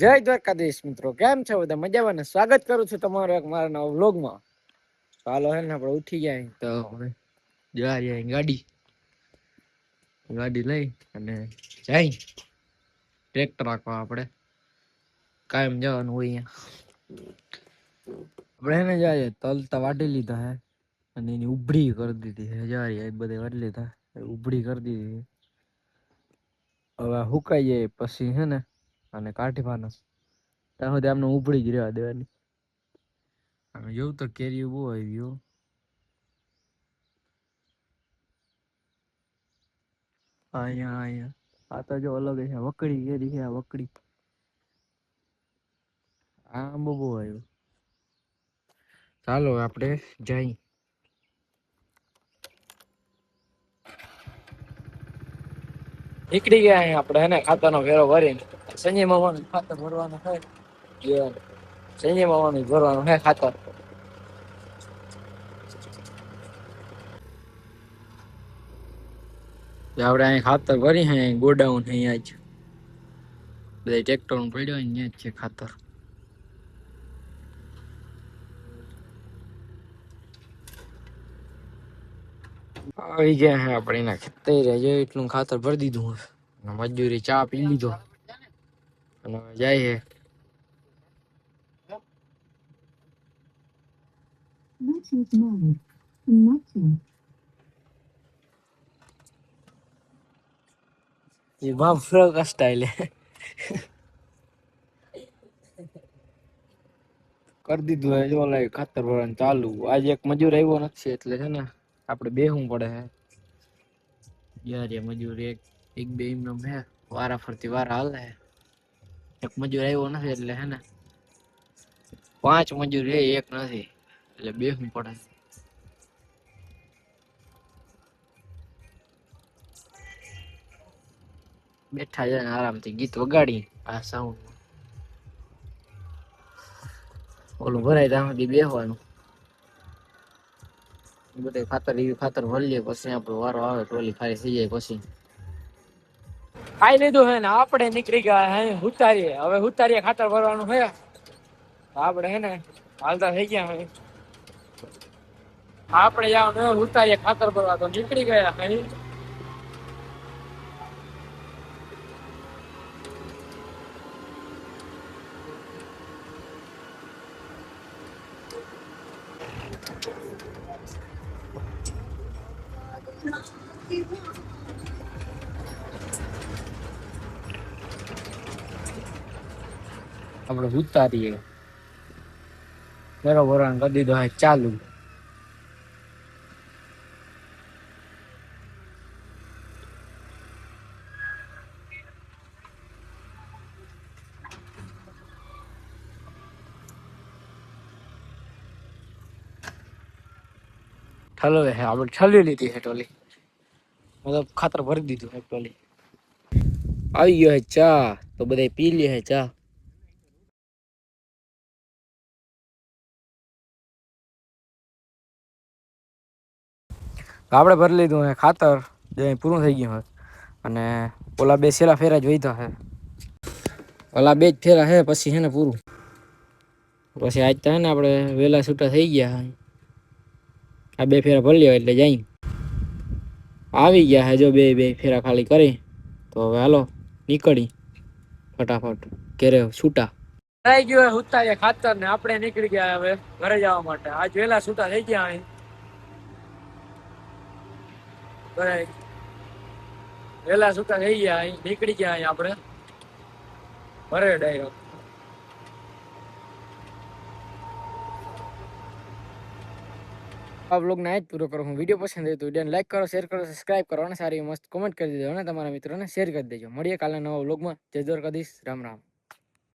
જય દ્વારકાધીશ મિત્રો, કેમ છો બધા? મજામાં ને? સ્વાગત કરું છું તમારો એક મારા નવા વ્લોગમાં. ચાલો હે ને આપણે ઉઠી જાય તો જાય ગાડી લઈ અને જાય ટ્રેક્ટર રાખવા. આપણે કાયમ જવાનું હોય અહીંયા. આપણે એને જાય તલતા વાટી લીધા હે અને એની ઉભરી કરી દીધી હે. જાય બધે વાટી લીધા, ઉભરી કરી દીધી. હવે હુકાઈ જાય પછી હે ને અને કાઢવાનો ત્યાં સુધી આમને ઉભળી જ રહેવા દેવાની. હવે જોઉં તો કેરી બહુ આવી ગયો. અહીંયા આ તો જો અલગ છે, વકડી કેરી છે. આ વકડી આંબો બહુ આવ્યો. ચાલો આપણે જઈ નીકળી ગયા આપણે હે ને ખાતાનો ફેરો ભરીને. સંજય મામાનું ખાતર ભરવાનું થાય. સંજય મામાનું ભરવાનું હે ખાતર. આપણે અહીં ખાતર ભરી હે, ગોડાઉન અહીંયા જ બધા ટ્રેક્ટર પડ્યો અહીંયા જ છે ખાતર. આવી ગયા હે આપણે એના ખેતરે. જો એટલું ખાતર ભરી દીધું હે. મજૂરી ચા પી લીધો અને જાય હે. ये बाप फ्रो का स्टाइल है. કરી દીધું હે. જો લાય ખાતર ભરવાનું ચાલુ. આજે એક મજૂર આવ્યો નથી એટલે છે ને આપણે બેહવું પડે હે. યાર એ મજૂર એક બે એમનો હે, વારા ફરતી વારા હાલે હે. એક મજૂર આવ્યો નથી એટલે હે ને 5 મજૂર હે, એક નથી એટલે બેહવું પડે. બેઠા જાય ને આરામથી ગીત વગાડી આ સાઉન્ડ. ઓલું ભરાય ત્યાં સુધી બેહવાનું. બધે ખાતર ભરી લઈએ પછી આપણો વારો આવે ટ્રોલી ખાલી થઈ જાય પછી. ખાઈ લીધું હે ને આપણે નીકળી ગયા હે ઉતારીએ. હવે ઉતારીએ ખાતર ભરવાનું હે. આપણે હે ને હાલતા થઈ ગયા હે. આપણે જવાનું ઉતારીએ ખાતર ભરવા તો નીકળી ગયા હે. આપણે ઉતારીએ બરોબર કરી દીધો હે ચાલુ. ઠલવે હે આપણે ઠલવી લીધી હે ટોલી. મતલબ ખાતર ભરી દીધું હે ટોલી. આવી ગયો હે ચા તો બધા પી લે હે ચા. આપણે ભરી લીધું હે ખાતર. જે પૂરું થઈ ગયું હે અને ઓલા બે છેલ્લા ફેરા જ વધ્યા હે. ઓલા બે જ ફેરા હે પછી હે ને પૂરું. પછી આજ તો હે ને આપણે વેલા છૂટા થઈ ગયા. આ બે ફેરા ભરી લેવા એટલે જાય. આવી ગયા હે જો બે ફેરા ખાલી કરી તો હવે હાલો નીકળી ફટાફટ ઘરે છૂટા. થઈ ગયો ઉતાર્યા ખાતર ને આપણે નીકળી ગયા હવે ઘરે જવા માટે. આજ વેલા છૂટા થઈ ગયા અહીં. વેલા છૂટા થઈ ગયા અહીં, નીકળી ગયા અહીં આપણે ઘરે ડાયરેક્ટ. આ વ્લોગને આજ પૂરો કરો. હું વિડીયો પસંદ આવ્યો તો વિડીયોને લાઈક કરો, શેર કરો, સબસ્ક્રાઇબ કરો અને સારી મસ્ત કોમેન્ટ કરી દેજો અને તમારા મિત્રોને શેર કરી દેજો. મળીએ કાલના નવા વ્લોગમાં. જય દ્વારકાધીશ. રામ રામ.